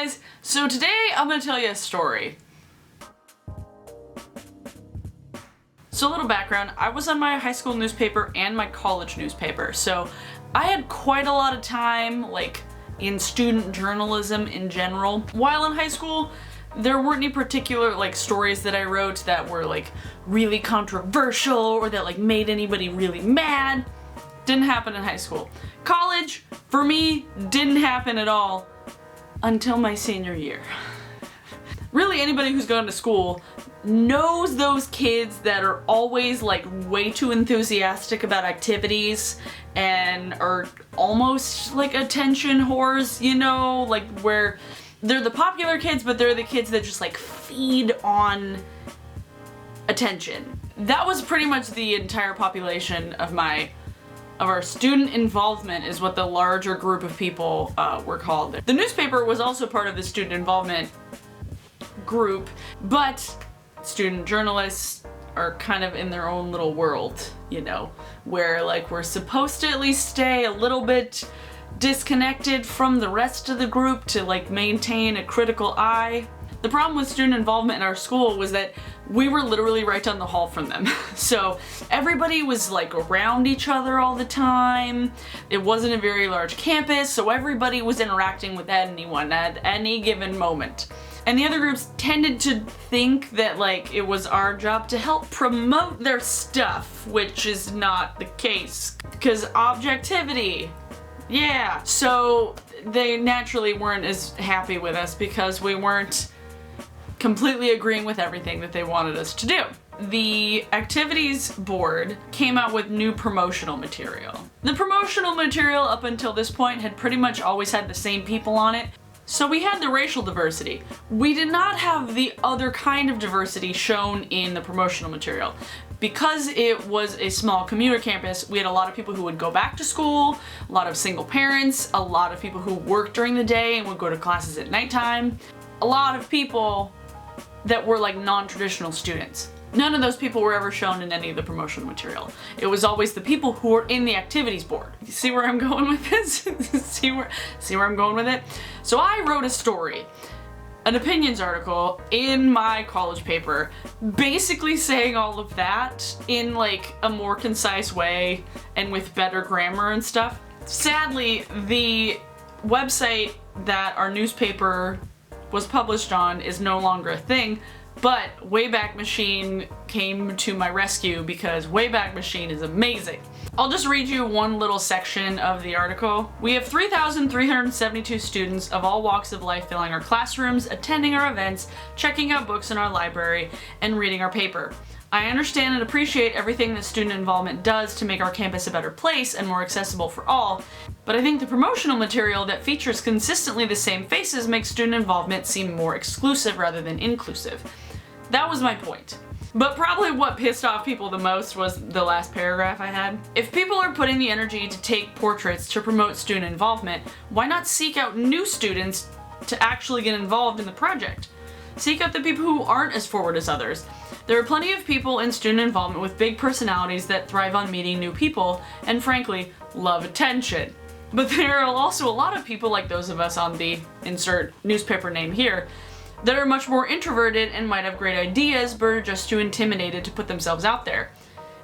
guys, so today I'm gonna tell you a story. So a little background, I was on my high school newspaper and my college newspaper, so I had quite a lot of time like in student journalism in general. While in high school, there weren't any particular like stories that I wrote that were like really controversial or that like made anybody really mad. Didn't happen in high school. College, for me, didn't happen at all until my senior year. Really, anybody who's gone to school knows those kids that are always like way too enthusiastic about activities and are almost like attention whores, you know, like where they're the popular kids, but they're the kids that just like feed on attention. That was pretty much the entire population of our student involvement, is what the larger group of people were called. The newspaper was also part of the student involvement group, but student journalists are kind of in their own little world, you know, where like we're supposed to at least stay a little bit disconnected from the rest of the group to like maintain a critical eye. The problem with student involvement in our school was that we were literally right down the hall from them. So everybody was like around each other all the time. It wasn't a very large campus, so everybody was interacting with anyone at any given moment. And the other groups tended to think that like it was our job to help promote their stuff, which is not the case, because objectivity. Yeah. So they naturally weren't as happy with us because we weren't completely agreeing with everything that they wanted us to do. The activities board came out with new promotional material. The promotional material up until this point had pretty much always had the same people on it. So we had the racial diversity. We did not have the other kind of diversity shown in the promotional material. Because it was a small commuter campus, we had a lot of people who would go back to school, a lot of single parents, a lot of people who worked during the day and would go to classes at nighttime, a lot of people that were like non-traditional students. None of those people were ever shown in any of the promotional material. It was always the people who were in the activities board. You see where I'm going with this? see where I'm going with it? So I wrote a story, an opinions article in my college paper, basically saying all of that in like a more concise way and with better grammar and stuff. Sadly, the website that our newspaper was published on is no longer a thing, but Wayback Machine came to my rescue because Wayback Machine is amazing. I'll just read you one little section of the article. We have 3,372 students of all walks of life filling our classrooms, attending our events, checking out books in our library, and reading our paper. I understand and appreciate everything that student involvement does to make our campus a better place and more accessible for all, but I think the promotional material that features consistently the same faces makes student involvement seem more exclusive rather than inclusive. That was my point. But probably what pissed off people the most was the last paragraph I had. If people are putting the energy to take portraits to promote student involvement, why not seek out new students to actually get involved in the project? Seek out the people who aren't as forward as others. There are plenty of people in student involvement with big personalities that thrive on meeting new people and frankly, love attention. But there are also a lot of people like those of us on the insert newspaper name here that are much more introverted and might have great ideas but are just too intimidated to put themselves out there.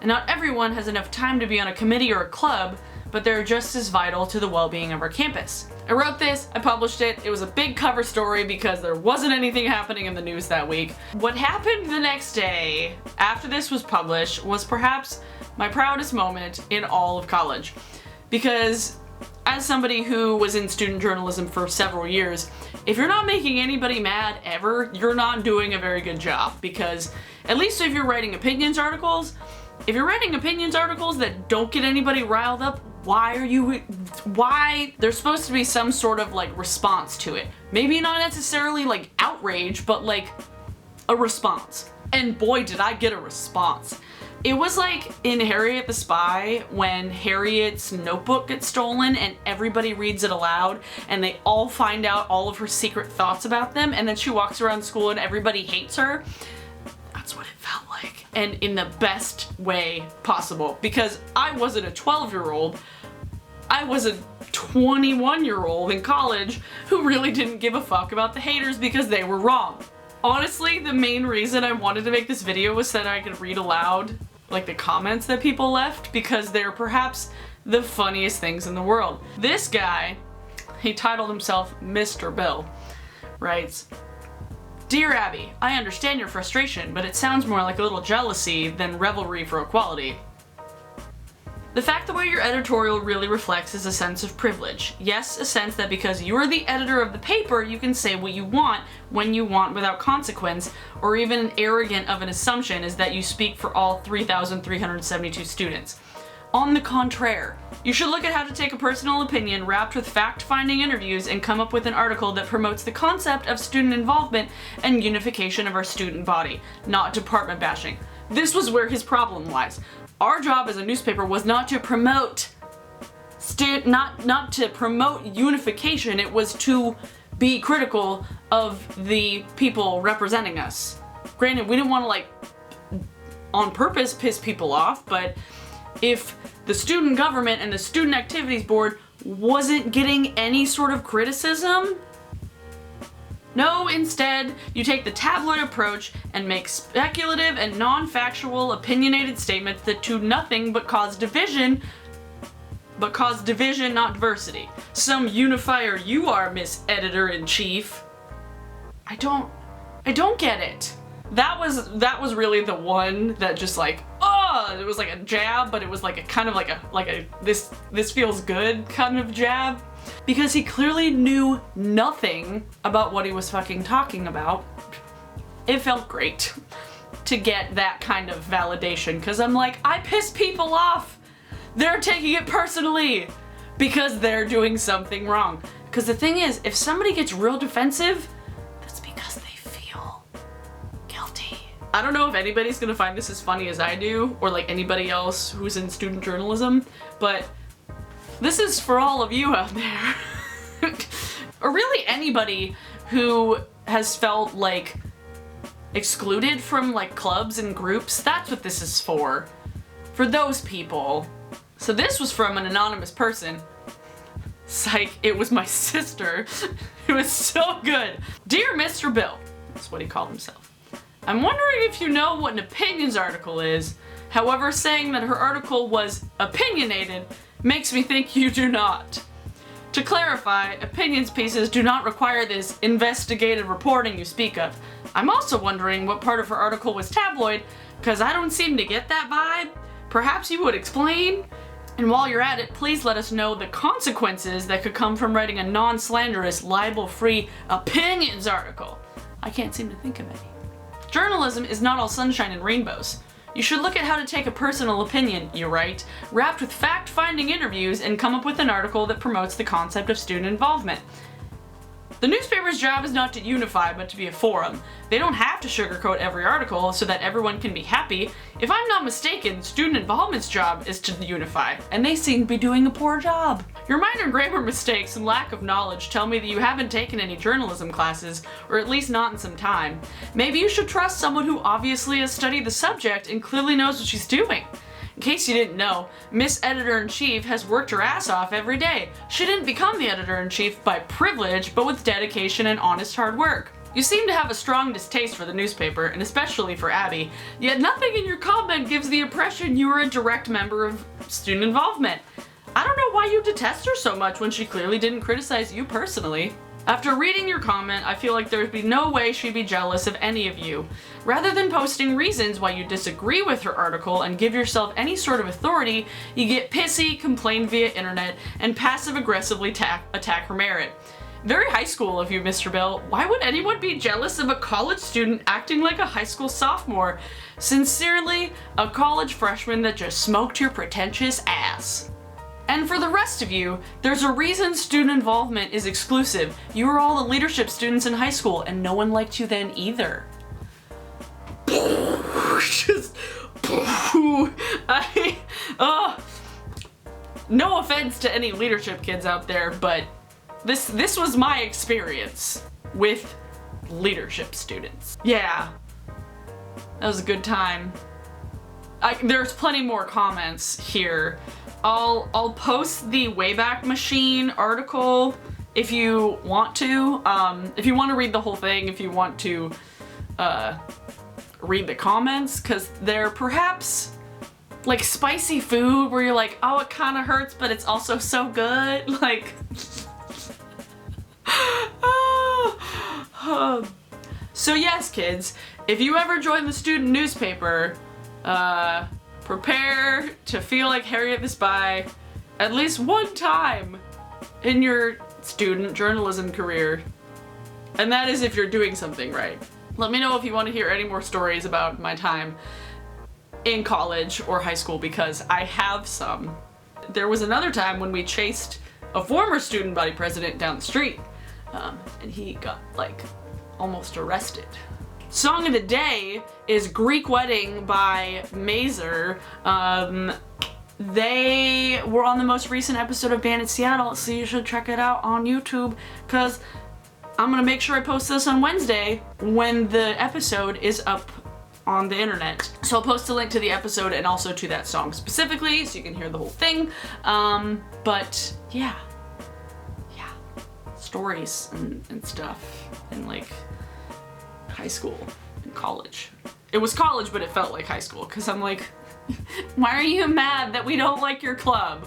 And not everyone has enough time to be on a committee or a club, but they're just as vital to the well-being of our campus. I wrote this, I published it, it was a big cover story because there wasn't anything happening in the news that week. What happened the next day after this was published was perhaps my proudest moment in all of college. Because as somebody who was in student journalism for several years, if you're not making anybody mad ever, you're not doing a very good job. Because at least if you're writing opinions articles, if you're writing opinions articles that don't get anybody riled up, why? There's supposed to be some sort of like response to it. Maybe not necessarily like outrage, but like a response. And boy, did I get a response. It was like in Harriet the Spy when Harriet's notebook gets stolen and everybody reads it aloud and they all find out all of her secret thoughts about them, and then she walks around school and everybody hates her. That's what it felt like. And in the best way possible, because I wasn't a 12-year-old, I was a 21-year-old in college who really didn't give a fuck about the haters because they were wrong. Honestly, the main reason I wanted to make this video was so that I could read aloud like the comments that people left, because they're perhaps the funniest things in the world. This guy, he titled himself Mr. Bill, writes, "Dear Abby, I understand your frustration, but it sounds more like a little jealousy than revelry for equality. The fact that what your editorial really reflects is a sense of privilege. Yes, a sense that because you are the editor of the paper, you can say what you want when you want without consequence, or even arrogant of an assumption is that you speak for all 3,372 students. On the contraire, you should look at how to take a personal opinion wrapped with fact-finding interviews and come up with an article that promotes the concept of student involvement and unification of our student body, not department bashing." This was where his problem lies. Our job as a newspaper was not to promote not to promote unification, it was to be critical of the people representing us. Granted, we didn't want to like on purpose piss people off, but if the student government and the student activities board wasn't getting any sort of criticism, no, instead, you take the tabloid approach and make speculative and non-factual opinionated statements that do nothing but cause division, not diversity. Some unifier you are, Miss Editor-in-Chief. I don't get it. That was really the one that just like, oh, it was like a jab, but it was like a kind of like a this feels good kind of jab. Because he clearly knew nothing about what he was fucking talking about. It felt great to get that kind of validation, because I'm like, I piss people off. They're taking it personally because they're doing something wrong. Because the thing is, if somebody gets real defensive, that's because they feel guilty. I don't know if anybody's gonna find this as funny as I do, or like anybody else who's in student journalism, but this is for all of you out there. Or really anybody who has felt like excluded from like clubs and groups. That's what this is for. For those people. So this was from an anonymous person. Psych, it was my sister. It was so good. "Dear Mr. Bill," that's what he called himself. "I'm wondering if you know what an opinions article is. However, saying that her article was opinionated makes me think you do not. To clarify, opinions pieces do not require this investigative reporting you speak of. I'm also wondering what part of her article was tabloid, because I don't seem to get that vibe. Perhaps you would explain? And while you're at it, please let us know the consequences that could come from writing a non-slanderous, libel-free opinions article. I can't seem to think of any. Journalism is not all sunshine and rainbows. You should look at how to take a personal opinion, you write, wrapped with fact-finding interviews and come up with an article that promotes the concept of student involvement. The newspaper's job is not to unify, but to be a forum. They don't have to sugarcoat every article so that everyone can be happy. If I'm not mistaken, student involvement's job is to unify, and they seem to be doing a poor job. Your minor grammar mistakes and lack of knowledge tell me that you haven't taken any journalism classes, or at least not in some time. Maybe you should trust someone who obviously has studied the subject and clearly knows what she's doing. In case you didn't know, Miss Editor-in-Chief has worked her ass off every day. She didn't become the Editor-in-Chief by privilege, but with dedication and honest hard work. You seem to have a strong distaste for the newspaper, and especially for Abby, yet nothing in your comment gives the impression you are a direct member of student involvement. I don't know why you detest her so much when she clearly didn't criticize you personally. After reading your comment, I feel like there'd be no way she'd be jealous of any of you. Rather than posting reasons why you disagree with her article and give yourself any sort of authority, you get pissy, complain via internet, and passive-aggressively attack her merit. Very high school of you, Mr. Bill. Why would anyone be jealous of a college student acting like a high school sophomore? Sincerely, a college freshman that just smoked your pretentious ass. And for the rest of you, there's a reason student involvement is exclusive. You were all the leadership students in high school, and no one liked you then either. Just, no offense to any leadership kids out there, but this was my experience with leadership students. Yeah, that was a good time. There's plenty more comments here. I'll post the Wayback Machine article if you want to. If you want to read the whole thing, if you want to read the comments, because they're perhaps like spicy food where you're like, oh, it kind of hurts, but it's also so good. Like, so yes, kids, if you ever join the student newspaper, prepare to feel like Harriet the Spy at least one time in your student journalism career. And that is if you're doing something right. Let me know if you want to hear any more stories about my time in college or high school, because I have some. There was another time when we chased a former student body president down the street, and he got like almost arrested. Song of the day is Greek Wedding by Maszer. They were on the most recent episode of Band in Seattle, so you should check it out on YouTube, because I'm gonna make sure I post this on Wednesday when the episode is up on the internet. So I'll post a link to the episode and also to that song specifically so you can hear the whole thing. But yeah, stories and stuff in like high school and college. It was college, but it felt like high school, because I'm like, why are you mad that we don't like your club?